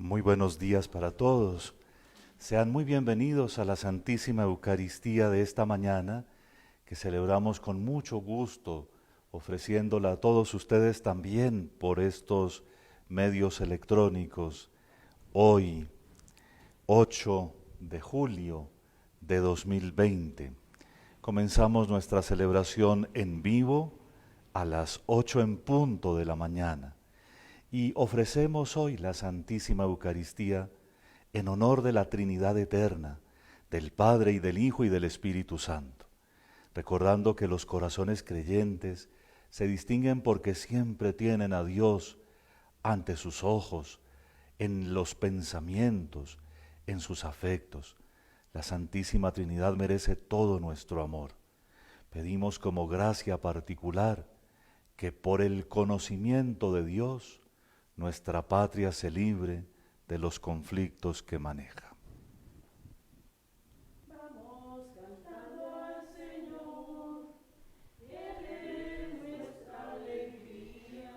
Muy buenos días para todos. Sean muy bienvenidos a la Santísima Eucaristía de esta mañana, que celebramos con mucho gusto, ofreciéndola a todos ustedes también por estos medios electrónicos. Hoy, 8 de julio de 2020, comenzamos nuestra celebración en vivo a las 8 en punto de la mañana. Y ofrecemos hoy la Santísima Eucaristía en honor de la Trinidad eterna, del Padre y del Hijo y del Espíritu Santo, recordando que los corazones creyentes se distinguen porque siempre tienen a Dios ante sus ojos, en los pensamientos, en sus afectos. La Santísima Trinidad merece todo nuestro amor. Pedimos como gracia particular que por el conocimiento de Dios nuestra patria se libre de los conflictos que maneja. Vamos cantando al Señor, Él es nuestra alegría.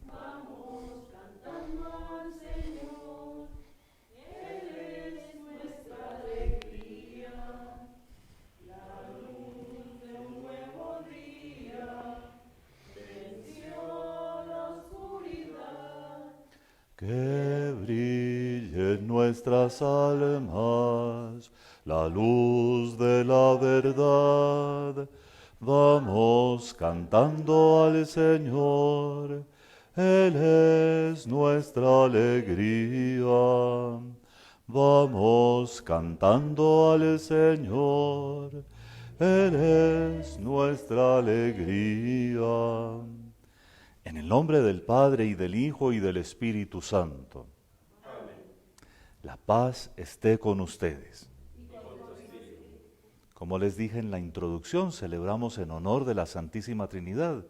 Vamos cantando al Señor, Él es nuestra alegría. La luz de un nuevo día venció la oscuridad. Que brille en nuestras almas la luz de la verdad. Vamos cantando al Señor, Él es nuestra alegría. Vamos cantando al Señor, Él es nuestra alegría. En el nombre del Padre, y del Hijo, y del Espíritu Santo. Amén. La paz esté con ustedes. Y con tu espíritu. Como les dije en la introducción, celebramos en honor de la Santísima Trinidad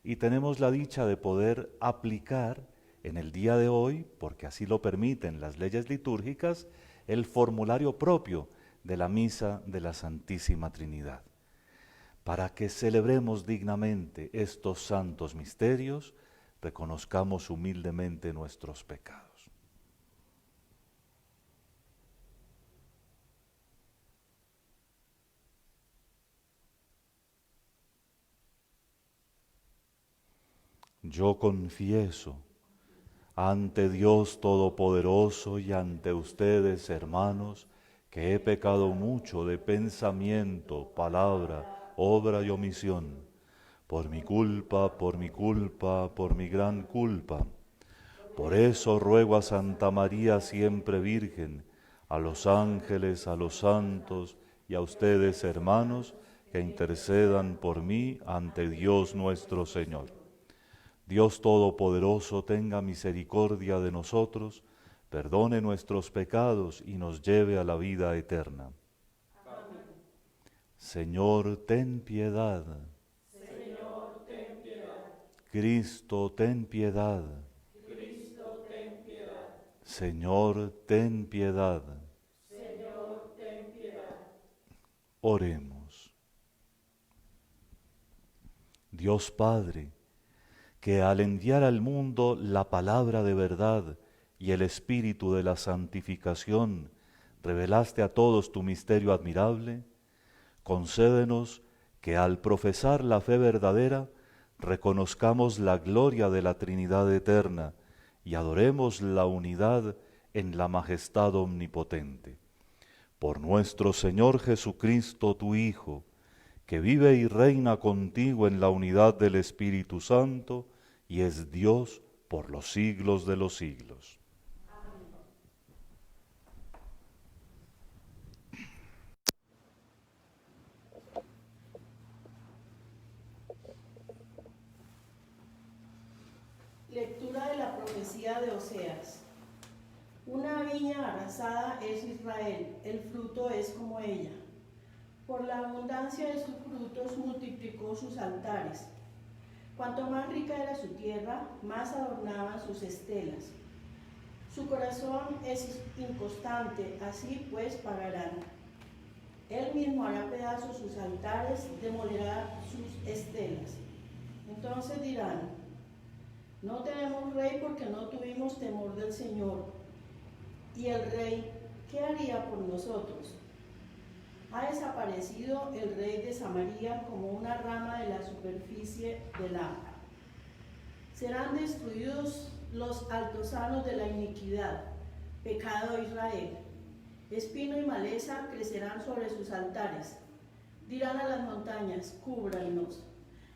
y tenemos la dicha de poder aplicar en el día de hoy, porque así lo permiten las leyes litúrgicas, el formulario propio de la Misa de la Santísima Trinidad. Para que celebremos dignamente estos santos misterios, reconozcamos humildemente nuestros pecados. Yo confieso ante Dios Todopoderoso y ante ustedes, hermanos, que he pecado mucho de pensamiento, palabra, obra y omisión, por mi culpa, por mi gran culpa. Por eso ruego a Santa María siempre Virgen, a los ángeles, a los santos y a ustedes, hermanos, que intercedan por mí ante Dios nuestro Señor. Dios Todopoderoso tenga misericordia de nosotros, perdone nuestros pecados y nos lleve a la vida eterna. Amén. Señor, ten piedad. Señor, ten piedad. Cristo, ten piedad. Cristo, ten piedad. Señor, ten piedad. Señor, ten piedad. Oremos. Dios Padre, que al enviar al mundo la palabra de verdad y el espíritu de la santificación, revelaste a todos tu misterio admirable, concédenos que al profesar la fe verdadera, reconozcamos la gloria de la Trinidad eterna y adoremos la unidad en la majestad omnipotente. Por nuestro Señor Jesucristo, tu Hijo, que vive y reina contigo en la unidad del Espíritu Santo, y es Dios por los siglos de los siglos. Lectura de la profecía de Oseas. Una viña arrasada es Israel, el fruto es como ella. Por la abundancia de sus frutos multiplicó sus altares. Cuanto más rica era su tierra, más adornaban sus estelas. Su corazón es inconstante, así pues pagarán. Él mismo hará pedazos sus altares, demolerá sus estelas. Entonces dirán: No tenemos rey porque no tuvimos temor del Señor. ¿Y el rey qué haría por nosotros? Ha desaparecido el rey de Samaria como una rama de la superficie del agua. Serán destruidos los altosanos de la iniquidad, pecado de Israel. Espino y maleza crecerán sobre sus altares. Dirán a las montañas, cúbranos,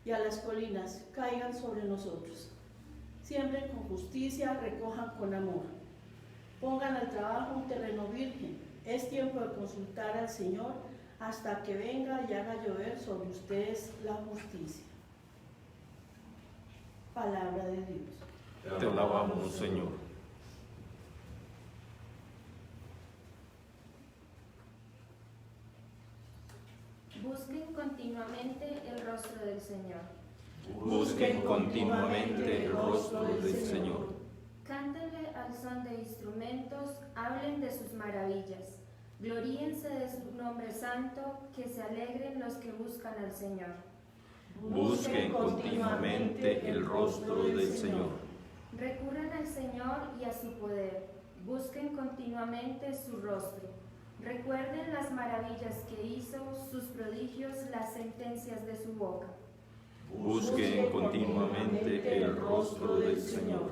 y a las colinas, caigan sobre nosotros. Siembren con justicia, recojan con amor. Pongan al trabajo un terreno virgen. Es tiempo de consultar al Señor hasta que venga y haga llover sobre ustedes la justicia. Palabra de Dios. Te alabamos, Señor. Busquen continuamente el rostro del Señor. Busquen continuamente el rostro del Señor. Cántenle al son de instrumentos, hablen de sus maravillas. Gloríense de su nombre santo, que se alegren los que buscan al Señor. Busquen continuamente el rostro del Señor. Recurran al Señor y a su poder. Busquen continuamente su rostro. Recuerden las maravillas que hizo, sus prodigios, las sentencias de su boca. Busquen continuamente el rostro del Señor.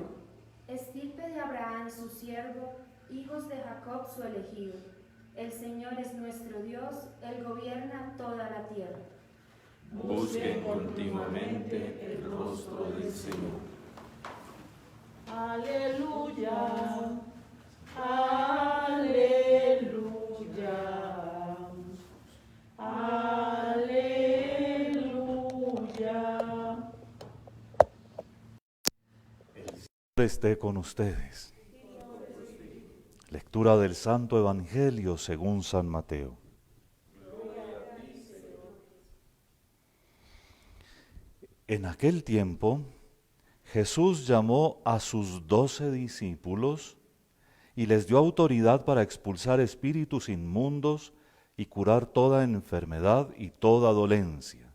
Estirpe de Abraham su siervo, hijos de Jacob su elegido. El Señor es nuestro Dios, Él gobierna toda la tierra. Busquen continuamente el rostro del Señor. Aleluya, aleluya, aleluya. El Señor esté con ustedes. Lectura del Santo Evangelio según San Mateo. En aquel tiempo, Jesús llamó a sus 12 discípulos y les dio autoridad para expulsar espíritus inmundos y curar toda enfermedad y toda dolencia.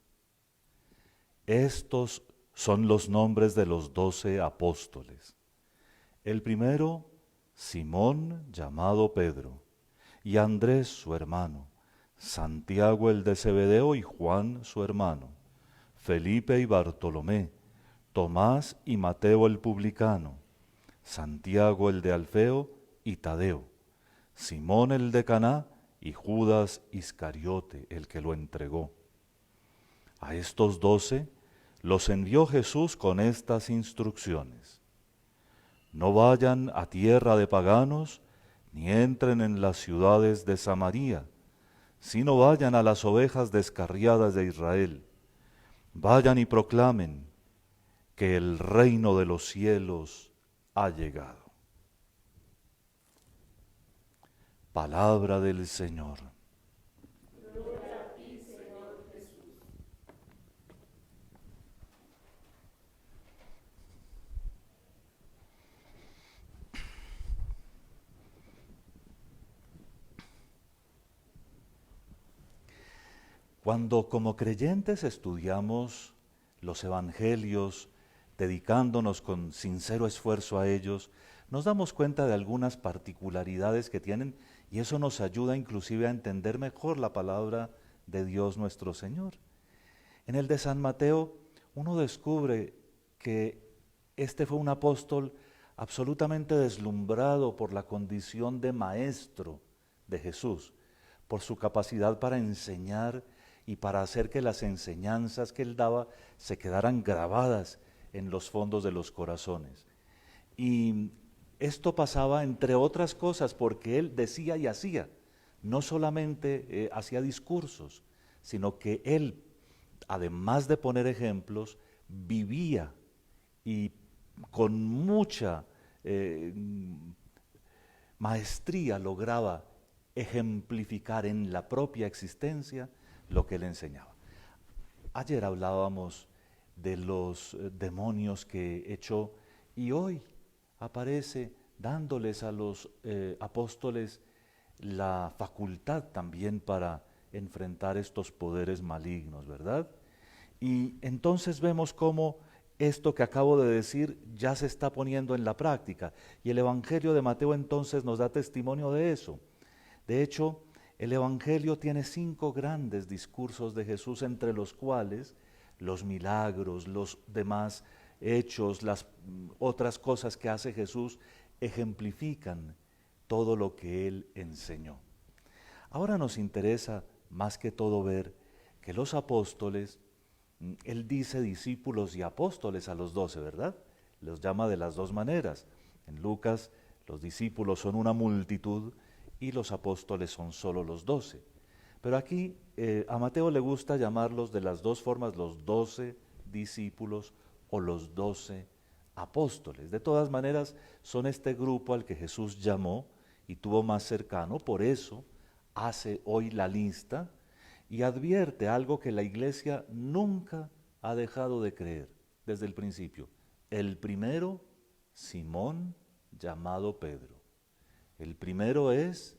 Estos son los nombres de los 12 apóstoles. El primero, Simón, llamado Pedro, y Andrés su hermano, Santiago el de Zebedeo y Juan su hermano, Felipe y Bartolomé, Tomás y Mateo el publicano, Santiago el de Alfeo y Tadeo, Simón el de Caná y Judas Iscariote, el que lo entregó. A estos 12 los envió Jesús con estas instrucciones: no vayan a tierra de paganos, ni entren en las ciudades de Samaria, sino vayan a las ovejas descarriadas de Israel. Vayan y proclamen que el reino de los cielos ha llegado. Palabra del Señor. Cuando como creyentes estudiamos los evangelios, dedicándonos con sincero esfuerzo a ellos, nos damos cuenta de algunas particularidades que tienen y eso nos ayuda inclusive a entender mejor la palabra de Dios nuestro Señor. En el de San Mateo uno descubre que este fue un apóstol absolutamente deslumbrado por la condición de maestro de Jesús, por su capacidad para enseñar y para hacer que las enseñanzas que él daba se quedaran grabadas en los fondos de los corazones. Y esto pasaba, entre otras cosas, porque él decía y hacía, no solamente hacía discursos, sino que él, además de poner ejemplos, vivía y con mucha maestría lograba ejemplificar en la propia existencia lo que él enseñaba. Ayer hablábamos de los demonios que echó y hoy aparece dándoles a los apóstoles la facultad también para enfrentar estos poderes malignos, ¿verdad? Y entonces vemos cómo esto que acabo de decir ya se está poniendo en la práctica. Y el Evangelio de Mateo entonces nos da testimonio de eso. De hecho, el Evangelio tiene 5 grandes discursos de Jesús, entre los cuales los milagros, los demás hechos, las otras cosas que hace Jesús ejemplifican todo lo que Él enseñó. Ahora nos interesa más que todo ver que los apóstoles, Él dice discípulos y apóstoles a los 12, ¿verdad? Los llama de las dos maneras. En Lucas los discípulos son una multitud y los apóstoles son solo los 12. Pero aquí a Mateo le gusta llamarlos de las dos formas, los 12 discípulos o los 12 apóstoles. De todas maneras, son este grupo al que Jesús llamó y tuvo más cercano, por eso hace hoy la lista y advierte algo que la Iglesia nunca ha dejado de creer desde el principio. El primero, Simón, llamado Pedro. El primero es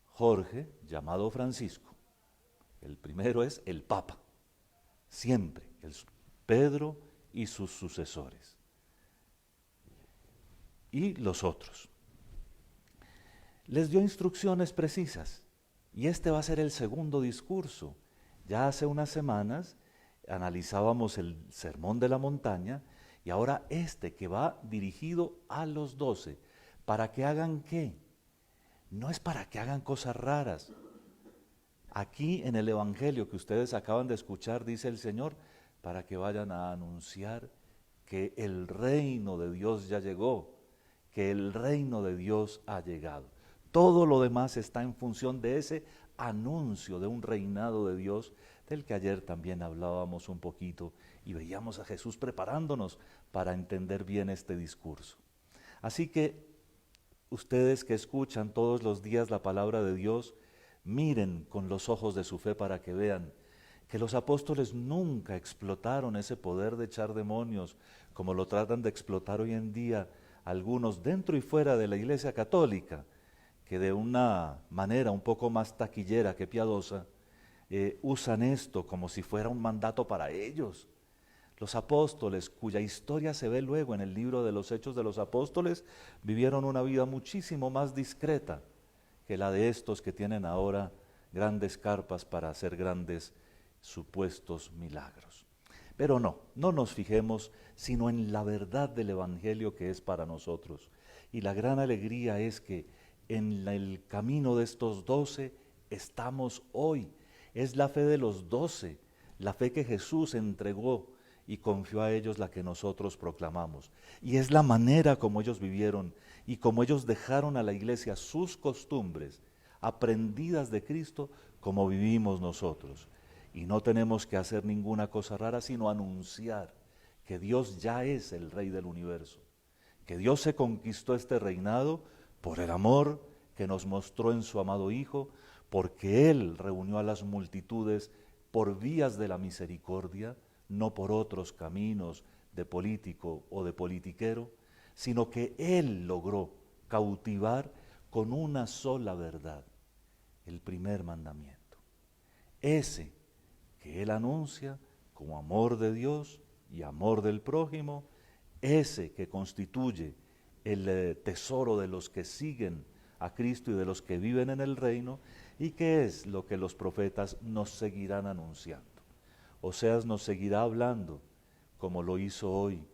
Jorge, llamado Francisco. El primero es el Papa, siempre, Pedro y sus sucesores. Y los otros. Les dio instrucciones precisas, y este va a ser el segundo discurso. Ya hace unas semanas analizábamos el Sermón de la Montaña, y ahora este que va dirigido a los 12, ¿para que hagan qué? No es para que hagan cosas raras. Aquí en el Evangelio que ustedes acaban de escuchar, dice el Señor, para que vayan a anunciar que el reino de Dios ya llegó, que el reino de Dios ha llegado. Todo lo demás está en función de ese anuncio de un reinado de Dios, del que ayer también hablábamos un poquito y veíamos a Jesús preparándonos para entender bien este discurso. Así que ustedes que escuchan todos los días la palabra de Dios, miren con los ojos de su fe para que vean que los apóstoles nunca explotaron ese poder de echar demonios como lo tratan de explotar hoy en día algunos dentro y fuera de la Iglesia Católica, que de una manera un poco más taquillera que piadosa usan esto como si fuera un mandato para ellos. Los apóstoles, cuya historia se ve luego en el libro de los Hechos de los Apóstoles, vivieron una vida muchísimo más discreta que la de estos que tienen ahora grandes carpas para hacer grandes supuestos milagros. Pero no nos fijemos sino en la verdad del Evangelio que es para nosotros. Y la gran alegría es que en el camino de estos 12 estamos hoy. Es la fe de los 12, la fe que Jesús entregó y confió a ellos la que nosotros proclamamos. Y es la manera como ellos vivieron y como ellos dejaron a la iglesia sus costumbres aprendidas de Cristo, como vivimos nosotros. Y no tenemos que hacer ninguna cosa rara, sino anunciar que Dios ya es el Rey del universo, que Dios se conquistó este reinado por el amor que nos mostró en su amado Hijo, porque Él reunió a las multitudes por vías de la misericordia, no por otros caminos de político o de politiquero, sino que Él logró cautivar con una sola verdad, el primer mandamiento. Ese que Él anuncia como amor de Dios y amor del prójimo, ese que constituye el tesoro de los que siguen a Cristo y de los que viven en el reino, y que es lo que los profetas nos seguirán anunciando. Oseas nos seguirá hablando, como lo hizo hoy,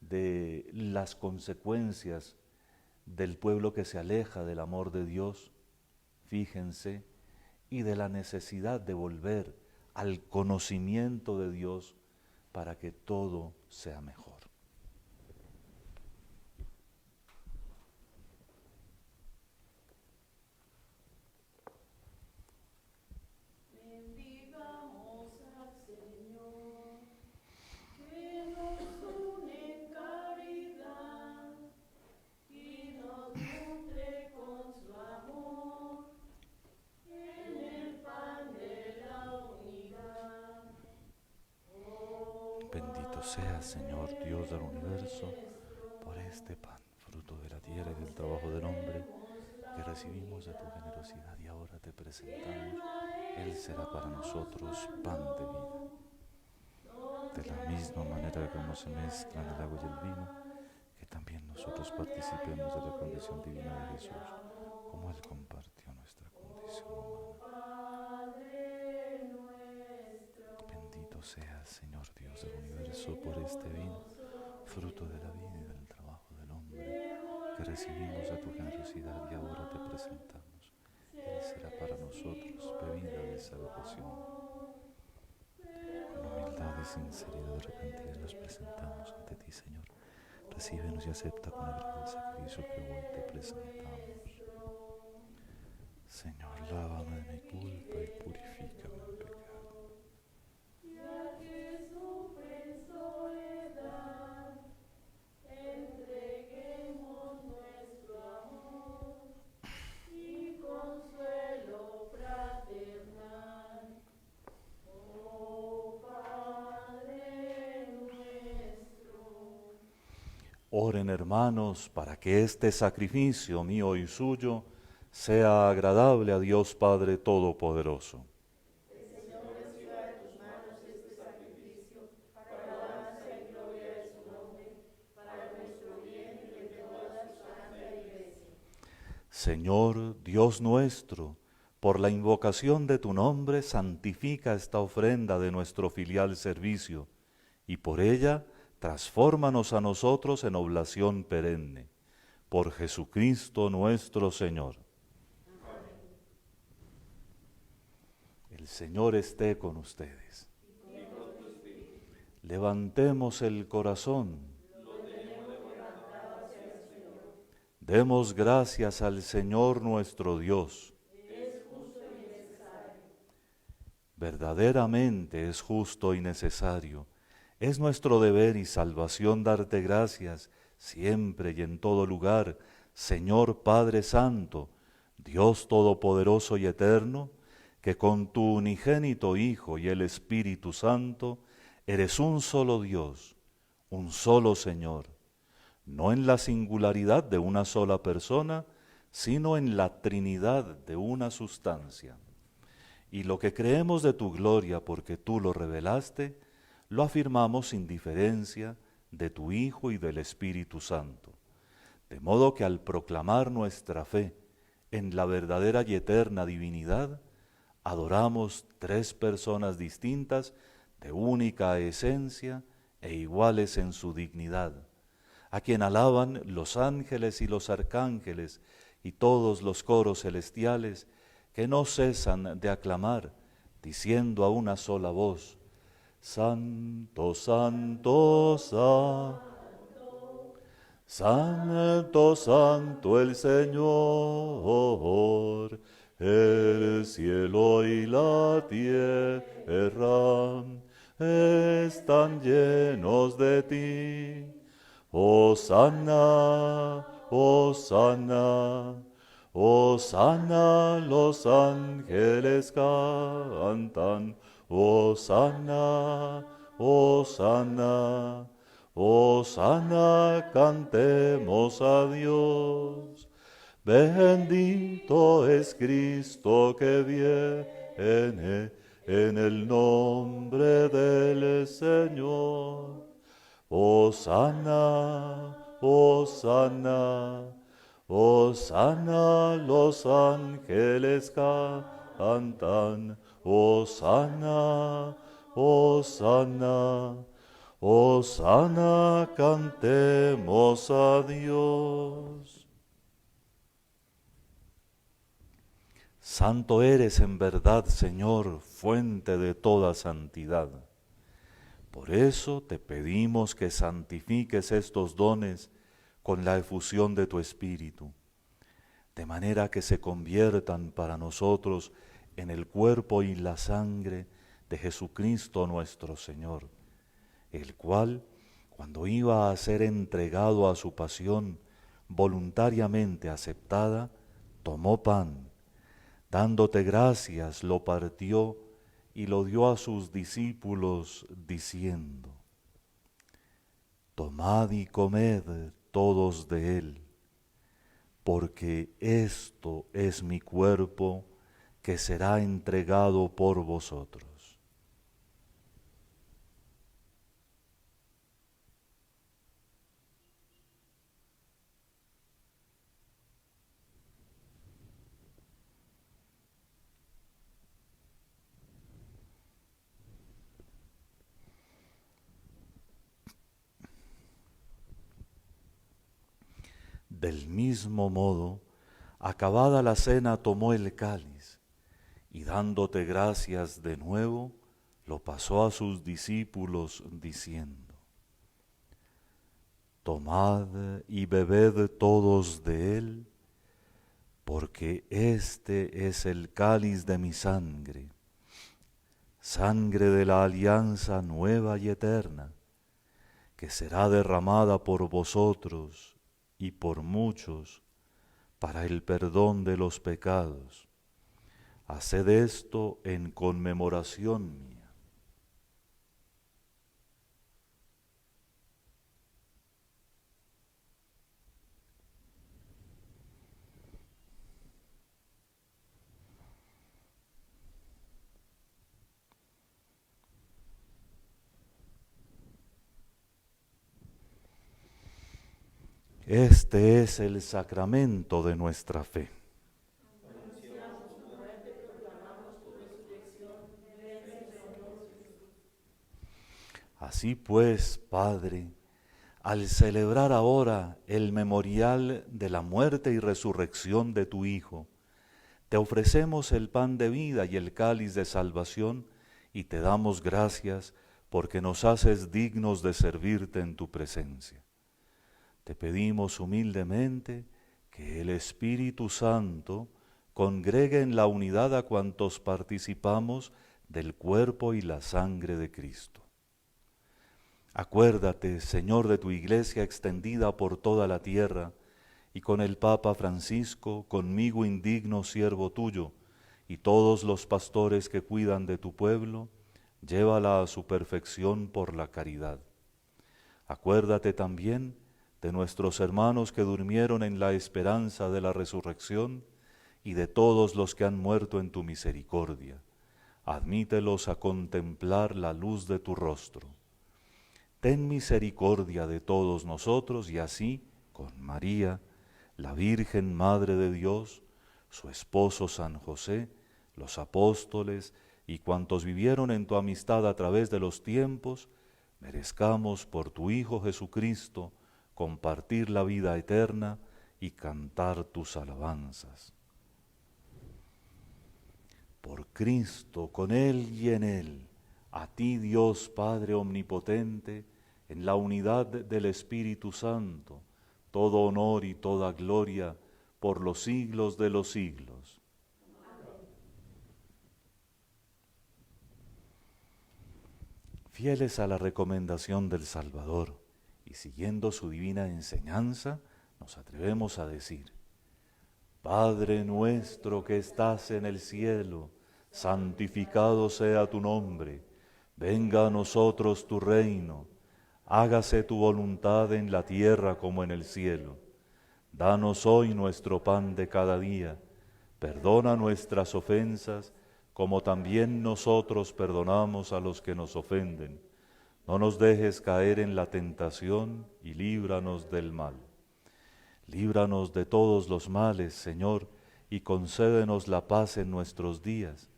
de las consecuencias del pueblo que se aleja del amor de Dios, fíjense, y de la necesidad de volver al conocimiento de Dios para que todo sea mejor. Bendito seas, Señor, Dios del universo, por este pan, fruto de la tierra y del trabajo del hombre, que recibimos de tu generosidad y ahora te presentamos. Él será para nosotros pan de vida. De la misma manera como se mezclan el agua y el vino, que también nosotros participemos de la condición divina de Jesús, como Él compartió nuestra condición humana. Bendito seas, Señor Dios del universo, por este vino, fruto de la vida y del trabajo del hombre, que recibimos de tu generosidad y ahora te presentamos. Él será para nosotros bebida de salvación. Con humildad y sinceridad repentina nos presentamos ante ti, Señor. Recíbenos y acepta con agrado el sacrificio que hoy te presentamos. Señor, lávame de mi culpa y purifícame en pecado. Oren, hermanos, para que este sacrificio mío y suyo sea agradable a Dios Padre Todopoderoso. Señor Dios nuestro, por la invocación de tu nombre, santifica esta ofrenda de nuestro filial servicio, y por ella transfórmanos a nosotros en oblación perenne. Por Jesucristo nuestro Señor. El Señor esté con ustedes. Levantemos el corazón. Demos gracias al Señor nuestro Dios. Verdaderamente es justo y necesario. Es nuestro deber y salvación darte gracias siempre y en todo lugar, Señor Padre Santo, Dios Todopoderoso y Eterno, que con tu unigénito Hijo y el Espíritu Santo eres un solo Dios, un solo Señor, no en la singularidad de una sola persona, sino en la Trinidad de una sustancia. Y lo que creemos de tu gloria porque tú lo revelaste, lo afirmamos sin diferencia de tu Hijo y del Espíritu Santo. De modo que al proclamar nuestra fe en la verdadera y eterna divinidad, adoramos tres personas distintas de única esencia e iguales en su dignidad, a quien alaban los ángeles y los arcángeles y todos los coros celestiales que no cesan de aclamar, diciendo a una sola voz: Santo, santo, santo, santo, santo el Señor, el cielo y la tierra están llenos de ti. Hosana, hosana, hosana, los ángeles cantan. Hosana, hosana, hosana, cantemos a Dios. Bendito es Cristo que viene en el nombre del Señor. Hosana, hosana, hosana, los ángeles cantan. Hosana, hosana, hosana, cantemos a Dios. Santo eres en verdad, Señor, fuente de toda santidad. Por eso te pedimos que santifiques estos dones con la efusión de tu Espíritu, de manera que se conviertan para nosotros en el cuerpo y la sangre de Jesucristo nuestro Señor, el cual, cuando iba a ser entregado a su pasión voluntariamente aceptada, tomó pan, dándote gracias, lo partió y lo dio a sus discípulos, diciendo: Tomad y comed todos de él, porque esto es mi cuerpo que será entregado por vosotros. Del mismo modo, acabada la cena, tomó el cáliz y dándote gracias de nuevo, lo pasó a sus discípulos diciendo: Tomad y bebed todos de él, porque este es el cáliz de mi sangre, sangre de la alianza nueva y eterna, que será derramada por vosotros y por muchos para el perdón de los pecados. Haced esto en conmemoración mía. Este es el sacramento de nuestra fe. Así pues, Padre, al celebrar ahora el memorial de la muerte y resurrección de tu Hijo, te ofrecemos el pan de vida y el cáliz de salvación y te damos gracias porque nos haces dignos de servirte en tu presencia. Te pedimos humildemente que el Espíritu Santo congregue en la unidad a cuantos participamos del cuerpo y la sangre de Cristo. Acuérdate, Señor, de tu Iglesia extendida por toda la tierra, y con el Papa Francisco, conmigo indigno siervo tuyo, y todos los pastores que cuidan de tu pueblo, llévala a su perfección por la caridad. Acuérdate también de nuestros hermanos que durmieron en la esperanza de la resurrección, y de todos los que han muerto en tu misericordia. Admítelos a contemplar la luz de tu rostro. Ten misericordia de todos nosotros y así, con María, la Virgen Madre de Dios, su esposo San José, los apóstoles y cuantos vivieron en tu amistad a través de los tiempos, merezcamos por tu Hijo Jesucristo compartir la vida eterna y cantar tus alabanzas. Por Cristo, con Él y en Él, a ti Dios Padre Omnipotente, en la unidad del Espíritu Santo, todo honor y toda gloria por los siglos de los siglos. Amén. Fieles a la recomendación del Salvador y siguiendo su divina enseñanza, nos atrevemos a decir: Padre nuestro que estás en el cielo, santificado sea tu nombre, venga a nosotros tu reino, hágase tu voluntad en la tierra como en el cielo. Danos hoy nuestro pan de cada día, perdona nuestras ofensas, como también nosotros perdonamos a los que nos ofenden. No nos dejes caer en la tentación y líbranos del mal. Líbranos de todos los males, Señor, y concédenos la paz en nuestros días,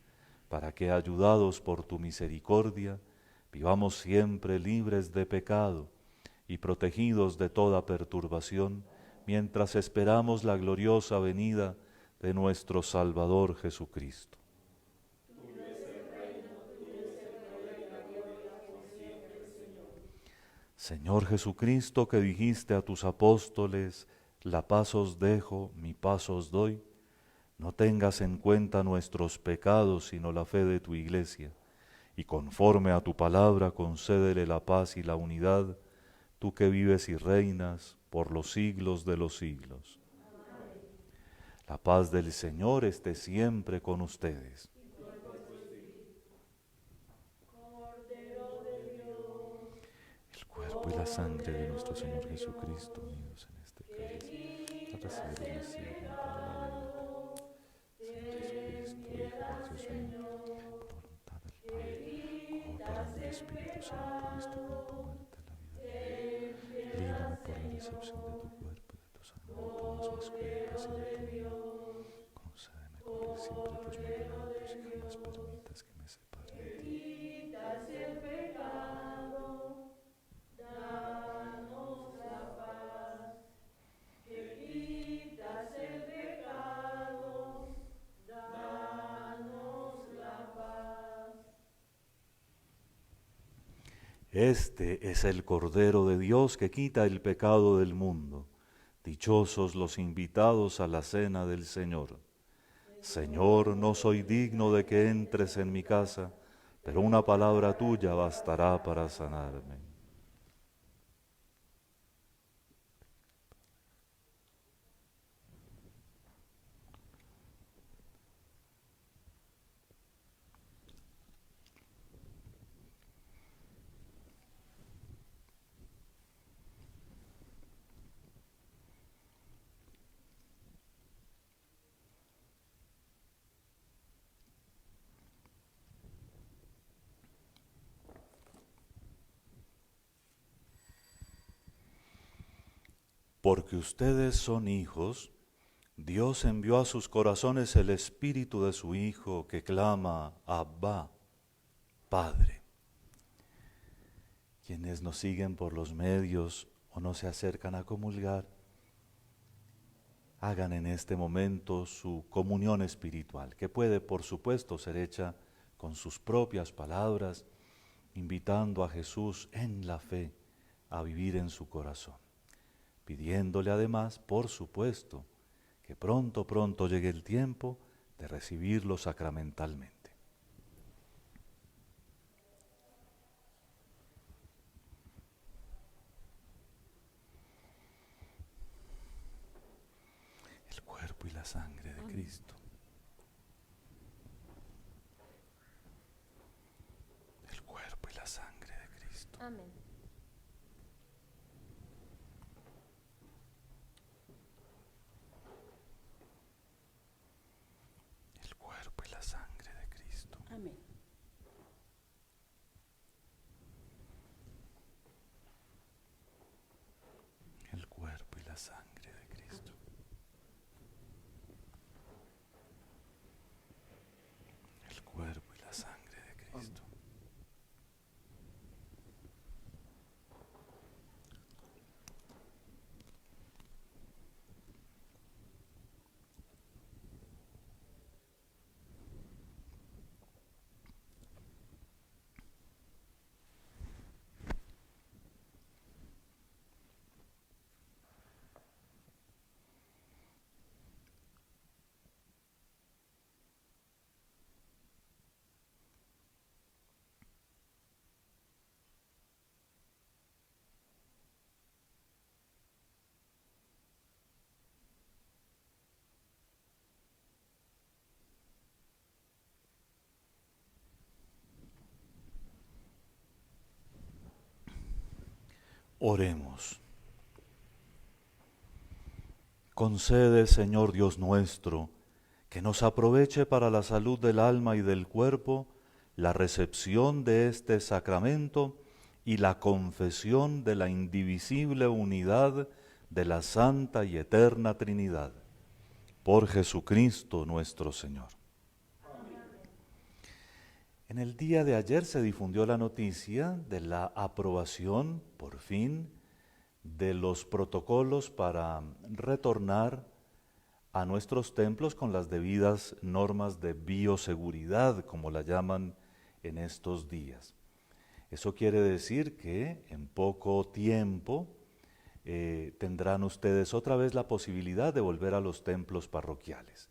para que, ayudados por tu misericordia, vivamos siempre libres de pecado y protegidos de toda perturbación, mientras esperamos la gloriosa venida de nuestro Salvador Jesucristo. Señor Jesucristo, que dijiste a tus apóstoles: la paz os dejo, mi paz os doy, no tengas en cuenta nuestros pecados, sino la fe de tu Iglesia, y conforme a tu palabra concédele la paz y la unidad, tú que vives y reinas por los siglos de los siglos. Amén. La paz del Señor esté siempre con ustedes. El cuerpo y la sangre de nuestro Señor Jesucristo, unidos en este cáliz, para recibir el Mesías para la vida. Santo Jesucristo, Hijo de Dios mío, por voluntad del Padre, cooperando el Espíritu Santo, viste con tu muerte la vida mía. Líbrame por la recepción de tu cuerpo y de tu sangre, todas mis culpas y de tu vida. Concédeme cumplir siempre tus mandamientos y jamás permitas que me separe de ti. Danos la paz, que Este es el Cordero de Dios que quita el pecado del mundo. Dichosos los invitados a la cena del Señor. Señor, no soy digno de que entres en mi casa, pero una palabra tuya bastará para sanarme. Porque ustedes son hijos, Dios envió a sus corazones el espíritu de su Hijo que clama, Abba, Padre. Quienes nos siguen por los medios o no se acercan a comulgar, hagan en este momento su comunión espiritual, que puede, por supuesto, ser hecha con sus propias palabras, invitando a Jesús en la fe a vivir en su corazón, pidiéndole además, por supuesto, que pronto llegue el tiempo de recibirlo sacramentalmente. El cuerpo y la sangre de Cristo. El cuerpo y la sangre de Cristo. Amén. El cuerpo y la sangre de Cristo. Amén. El cuerpo y la sangre de Cristo. El cuerpo y la sangre de Cristo. Oremos. Concede, Señor Dios nuestro, que nos aproveche para la salud del alma y del cuerpo la recepción de este sacramento y la confesión de la indivisible unidad de la Santa y Eterna Trinidad. Por Jesucristo nuestro Señor. En el día de ayer se difundió la noticia de la aprobación, por fin, de los protocolos para retornar a nuestros templos con las debidas normas de bioseguridad, como la llaman en estos días. Eso quiere decir que en poco tiempo tendrán ustedes otra vez la posibilidad de volver a los templos parroquiales.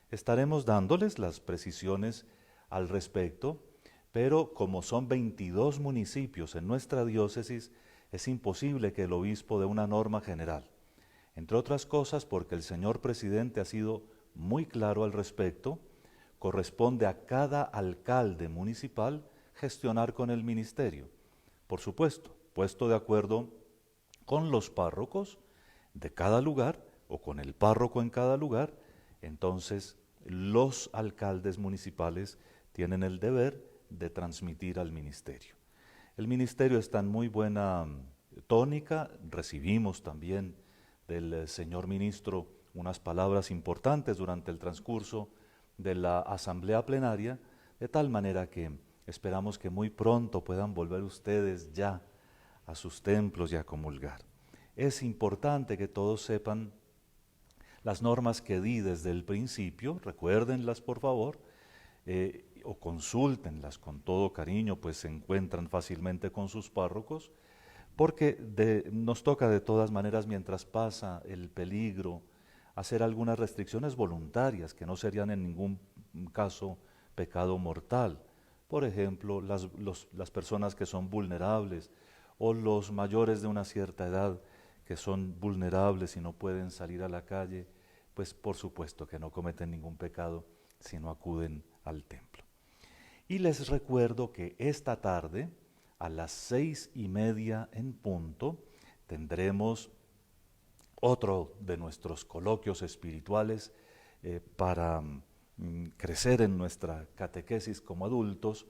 Estaremos dándoles las precisiones al respecto, pero como son 22 municipios en nuestra diócesis, es imposible que el obispo dé una norma general. Entre otras cosas porque el señor presidente ha sido muy claro al respecto, corresponde a cada alcalde municipal gestionar con el ministerio. Por supuesto, puesto de acuerdo con los párrocos de cada lugar o con el párroco en cada lugar, entonces los alcaldes municipales tienen el deber de transmitir al ministerio. El ministerio está en muy buena tónica, recibimos también del señor ministro unas palabras importantes durante el transcurso de la asamblea plenaria, de tal manera que esperamos que muy pronto puedan volver ustedes ya a sus templos y a comulgar. Es importante que todos sepan las normas que di desde el principio, recuérdenlas por favor, o consúltenlas con todo cariño, pues se encuentran fácilmente con sus párrocos, porque nos toca de todas maneras, mientras pasa el peligro, hacer algunas restricciones voluntarias que no serían en ningún caso pecado mortal. Por ejemplo, las personas que son vulnerables o los mayores de una cierta edad que son vulnerables y no pueden salir a la calle, pues por supuesto que no cometen ningún pecado si no acuden al templo. Y les recuerdo que esta tarde, a las 6:30 en punto, tendremos otro de nuestros coloquios espirituales para crecer en nuestra catequesis como adultos,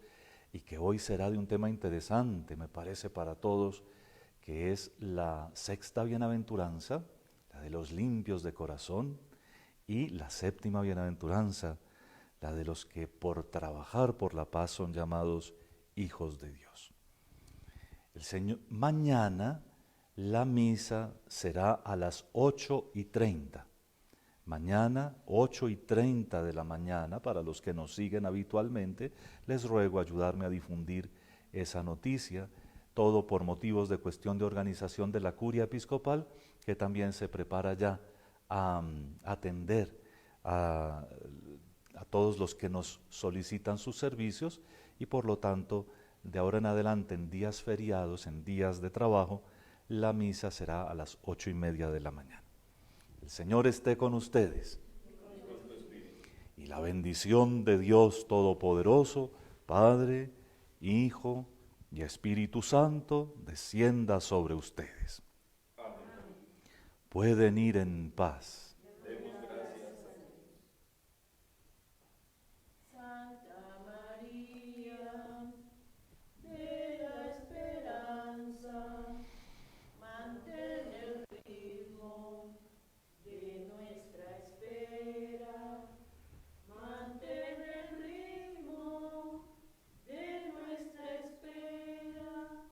y que hoy será de un tema interesante, me parece, para todos, que es la sexta bienaventuranza, la de los limpios de corazón, y la séptima bienaventuranza, la de los que por trabajar por la paz son llamados hijos de Dios. Mañana la misa será a las 8:30. Mañana, 8:30 de la mañana, para los que nos siguen habitualmente, les ruego ayudarme a difundir esa noticia, todo por motivos de cuestión de organización de la curia episcopal, que también se prepara ya a atender a todos los que nos solicitan sus servicios, y por lo tanto, de ahora en adelante, en días feriados, en días de trabajo, la misa será a las 8:30 de la mañana. El Señor esté con ustedes. Y la bendición de Dios Todopoderoso, Padre, Hijo y Espíritu Santo, descienda sobre ustedes. Pueden ir en paz.